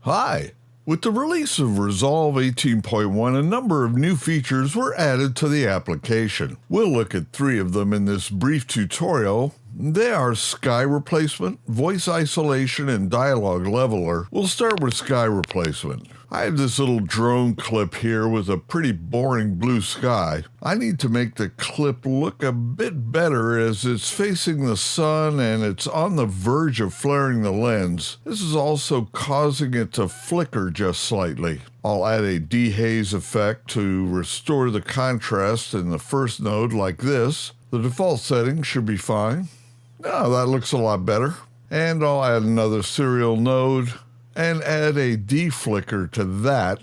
Hi! With the release of Resolve 18.1, a number of new features were added to the application. We'll look at 3 of them in this brief tutorial. They are Sky Replacement, Voice Isolation, and Dialog Leveler. We'll start with Sky Replacement. I have this little drone clip here with a pretty boring blue sky. I need to make the clip look a bit better as it's facing the sun and it's on the verge of flaring the lens. This is also causing it to flicker just slightly. I'll add a dehaze effect to restore the contrast in the first node like this. The default setting should be fine. Now that looks a lot better. And I'll add another serial node and add a deflicker to that.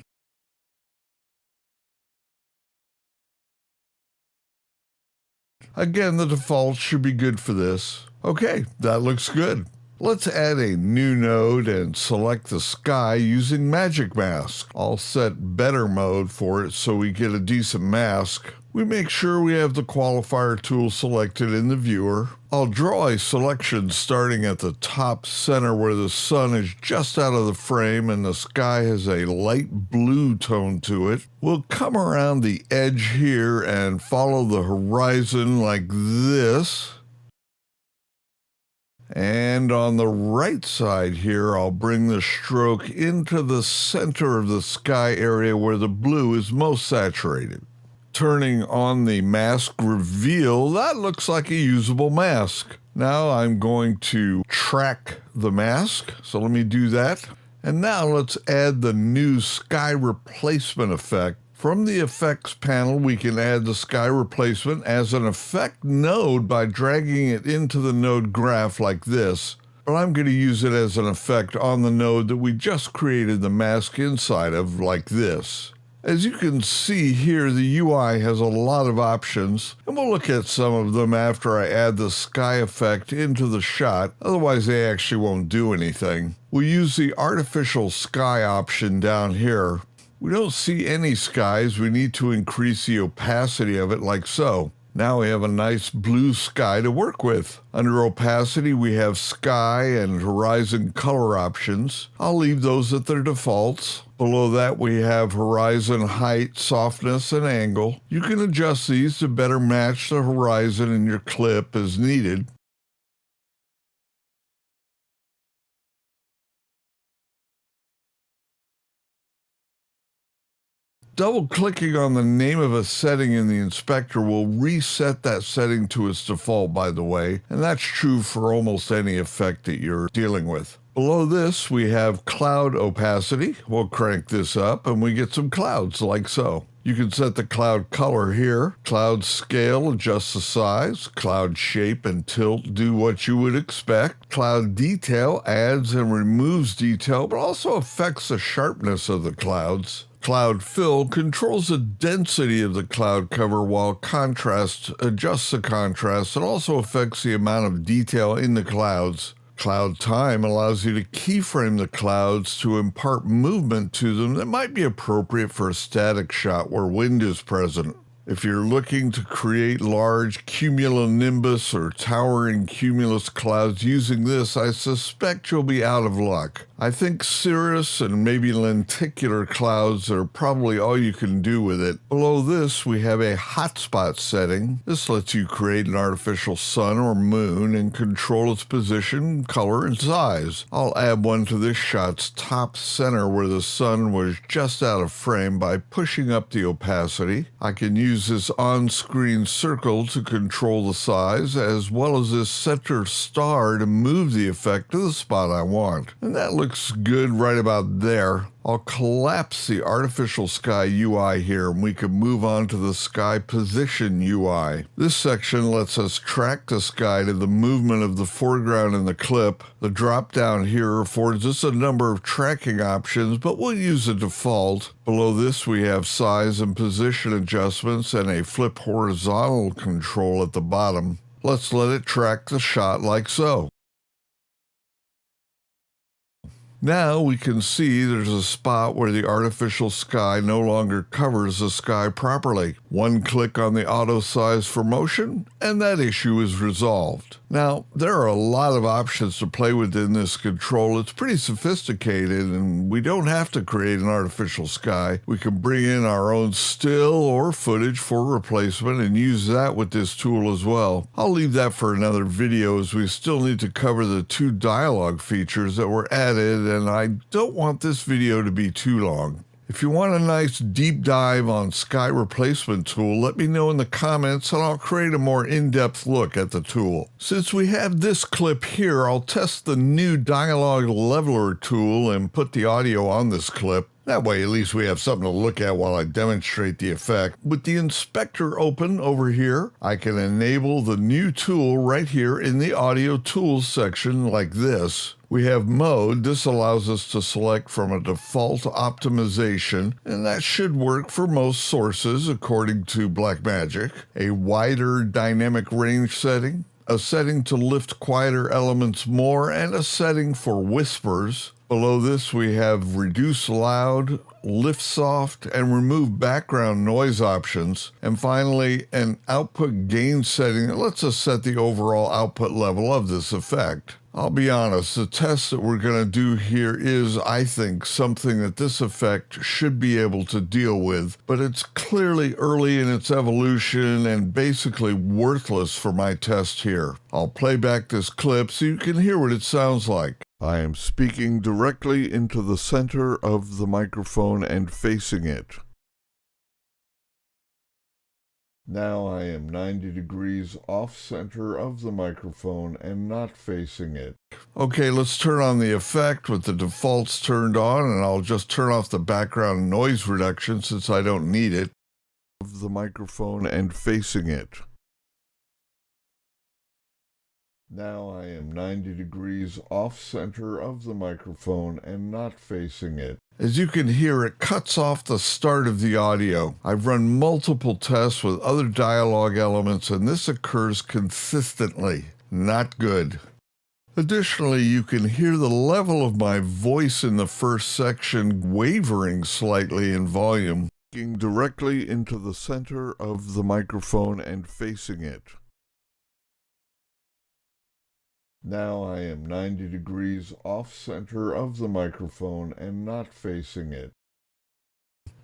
Again, the default should be good for this. Okay, that looks good. Let's add a new node and select the sky using Magic Mask. I'll set better mode for it so we get a decent mask. We make sure we have the qualifier tool selected in the viewer. I'll draw a selection starting at the top center where the sun is just out of the frame and the sky has a light blue tone to it. We'll come around the edge here and follow the horizon like this. And on the right side here, I'll bring the stroke into the center of the sky area where the blue is most saturated. Turning on the mask reveal, that looks like a usable mask. Now I'm going to track the mask, so let me do that. And now let's add the new sky replacement effect. From the effects panel, we can add the sky replacement as an effect node by dragging it into the node graph like this. But I'm going to use it as an effect on the node that we just created the mask inside of like this. As you can see here, the UI has a lot of options, and we'll look at some of them after I add the sky effect into the shot, otherwise they actually won't do anything. We'll use the artificial sky option down here. We don't see any skies, we need to increase the opacity of it like so. Now we have a nice blue sky to work with. Under opacity, we have sky and horizon color options. I'll leave those at their defaults. Below that, we have horizon height, softness, and angle. You can adjust these to better match the horizon in your clip as needed. Double-clicking on the name of a setting in the inspector will reset that setting to its default, by the way, and that's true for almost any effect that you're dealing with. Below this, we have cloud opacity. We'll crank this up, and we get some clouds like so. You can set the cloud color here. Cloud scale, adjust the size. Cloud shape and tilt, do what you would expect. Cloud detail adds and removes detail, but also affects the sharpness of the clouds. Cloud fill controls the density of the cloud cover, while contrast adjusts the contrast and also affects the amount of detail in the clouds. Cloud time allows you to keyframe the clouds to impart movement to them that might be appropriate for a static shot where wind is present. If you're looking to create large cumulonimbus or towering cumulus clouds using this, I suspect you'll be out of luck. I think cirrus and maybe lenticular clouds are probably all you can do with it. Below this, we have a hotspot setting. This lets you create an artificial sun or moon and control its position, color, and size. I'll add one to this shot's top center where the sun was just out of frame by pushing up the opacity. I can use this on-screen circle to control the size, as well as this center star to move the effect to the spot I want. And that looks good right about there. I'll collapse the artificial sky UI here, and we can move on to the sky position UI. This section lets us track the sky to the movement of the foreground in the clip. The drop down here affords us a number of tracking options, but we'll use the default. Below this, we have size and position adjustments and a flip horizontal control at the bottom. Let's let it track the shot like so. Now we can see there's a spot where the artificial sky no longer covers the sky properly. One click on the auto size for motion, and that issue is resolved. Now, there are a lot of options to play with in this control. It's pretty sophisticated, and we don't have to create an artificial sky. We can bring in our own still or footage for replacement and use that with this tool as well. I'll leave that for another video, as we still need to cover the 2 dialogue features that were added, and I don't want this video to be too long. If you want a nice deep dive on Sky Replacement tool, let me know in the comments and I'll create a more in-depth look at the tool. Since we have this clip here, I'll test the new Dialog Leveler tool and put the audio on this clip. That way at least we have something to look at while I demonstrate the effect. With the inspector open over here, I can enable the new tool right here in the audio tools section like this. We have mode. This allows us to select from a default optimization, and that should work for most sources according to Blackmagic. A wider dynamic range setting, a setting to lift quieter elements more, and a setting for whispers. Below this we have reduce loud, lift soft, and remove background noise options. And finally, an output gain setting that lets us set the overall output level of this effect. I'll be honest, the test that we're going to do here is, I think, something that this effect should be able to deal with, but it's clearly early in its evolution and basically worthless for my test here. I'll play back this clip so you can hear what it sounds like. I am speaking directly into the center of the microphone and facing it. Now I am 90 degrees off center of the microphone and not facing it. Okay, let's turn on the effect with the defaults turned on, and I'll just turn off the background noise reduction since I don't need it. Of the microphone and facing it. Now I am 90 degrees off center of the microphone and not facing it. As you can hear, it cuts off the start of the audio. I've run multiple tests with other dialogue elements, and this occurs consistently. Not good. Additionally, you can hear the level of my voice in the first section wavering slightly in volume, speaking directly into the center of the microphone and facing it. Now I am 90 degrees off center of the microphone and not facing it.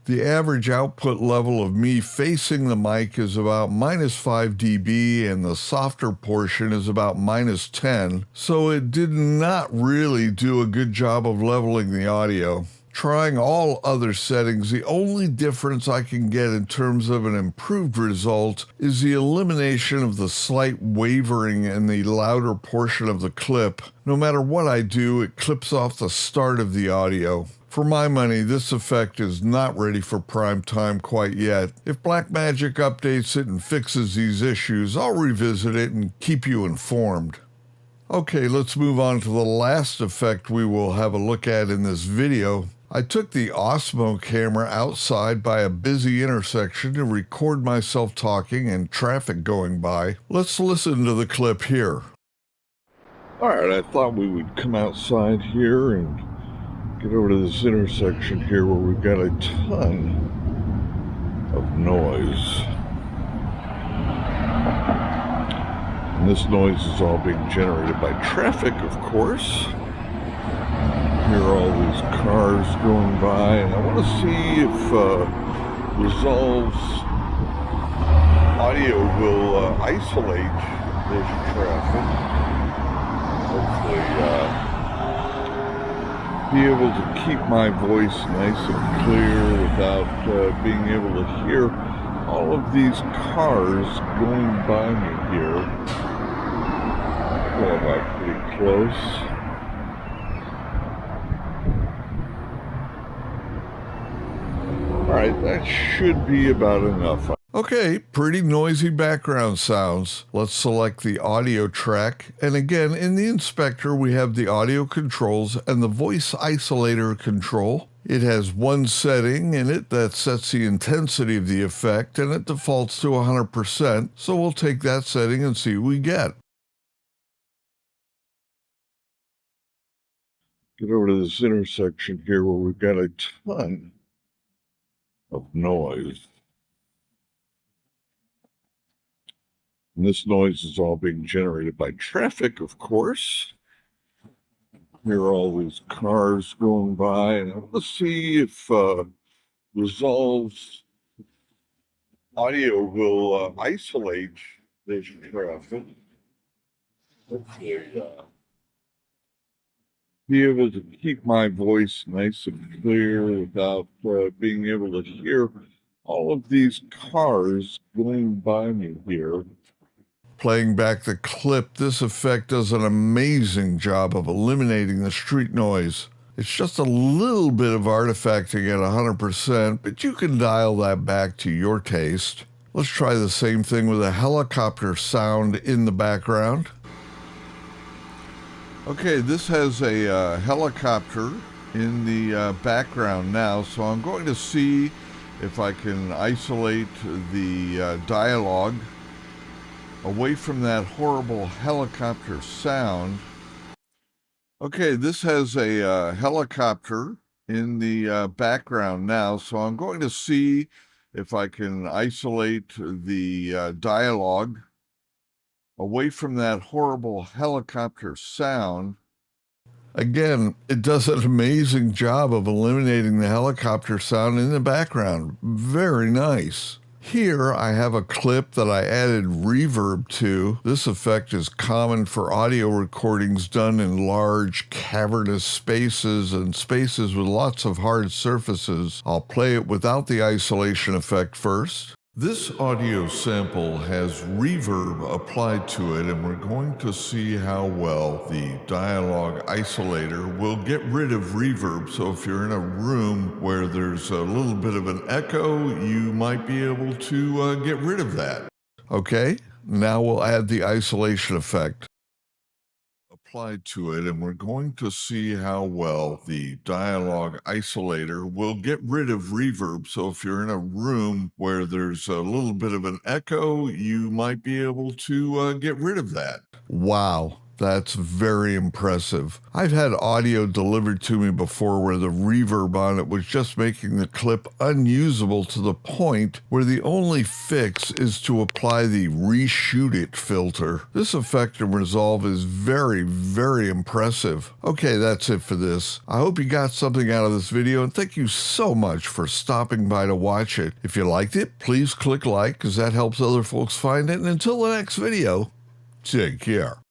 The average output level of me facing the mic is about -5 dB, and the softer portion is about -10, so it did not really do a good job of leveling the audio. Trying all other settings, the only difference I can get in terms of an improved result is the elimination of the slight wavering in the louder portion of the clip. No matter what I do, it clips off the start of the audio. For my money, this effect is not ready for prime time quite yet. If Blackmagic updates it and fixes these issues, I'll revisit it and keep you informed. Okay, let's move on to the last effect we will have a look at in this video. I took the Osmo camera outside by a busy intersection to record myself talking and traffic going by. Let's listen to the clip here. Alright, I thought we would come outside here and get over to this intersection here where we've got a ton of noise. And this noise is all being generated by traffic, of course. Hear all these cars going by, and I want to see if Resolve's audio will isolate this traffic. Hopefully be able to keep my voice nice and clear without being able to hear all of these cars going by me here. Going by pretty close. Alright, that should be about enough. Okay, pretty noisy background sounds. Let's select the audio track, and again, in the inspector we have the audio controls and the voice isolator control. It has one setting in it that sets the intensity of the effect, and it defaults to 100%, so we'll take that setting and see what we get. Get over to this intersection here where we've got a ton of noise. And this noise is all being generated by traffic, of course. Here are all these cars going by, and let's see if Resolve's audio will isolate this traffic. Hopefully, be able to keep my voice nice and clear without being able to hear all of these cars going by me here. Playing back the clip, this effect does an amazing job of eliminating the street noise. It's just a little bit of artifacting at 100%, but you can dial that back to your taste. Let's try the same thing with a helicopter sound in the background. Okay, this has a helicopter in the background now, so I'm going to see if I can isolate the dialogue away from that horrible helicopter sound. Okay, this has a helicopter in the background now, so I'm going to see if I can isolate the dialogue away from that horrible helicopter sound. Again, it does an amazing job of eliminating the helicopter sound in the background. Very nice. Here I have a clip that I added reverb to. This effect is common for audio recordings done in large cavernous spaces and spaces with lots of hard surfaces. I'll play it without the isolation effect first. This audio sample has reverb applied to it, and we're going to see how well the dialogue isolator will get rid of reverb. So if you're in a room where there's a little bit of an echo, you might be able to get rid of that. Okay, now we'll add the isolation effect applied to it, and we're going to see how well the dialogue isolator will get rid of reverb. So if you're in a room where there's a little bit of an echo, you might be able to get rid of that. Wow. That's very impressive. I've had audio delivered to me before where the reverb on it was just making the clip unusable to the point where the only fix is to apply the reshoot it filter. This effect in Resolve is very, very impressive. Okay, that's it for this. I hope you got something out of this video, and thank you so much for stopping by to watch it. If you liked it, please click like, because that helps other folks find it. And until the next video, take care.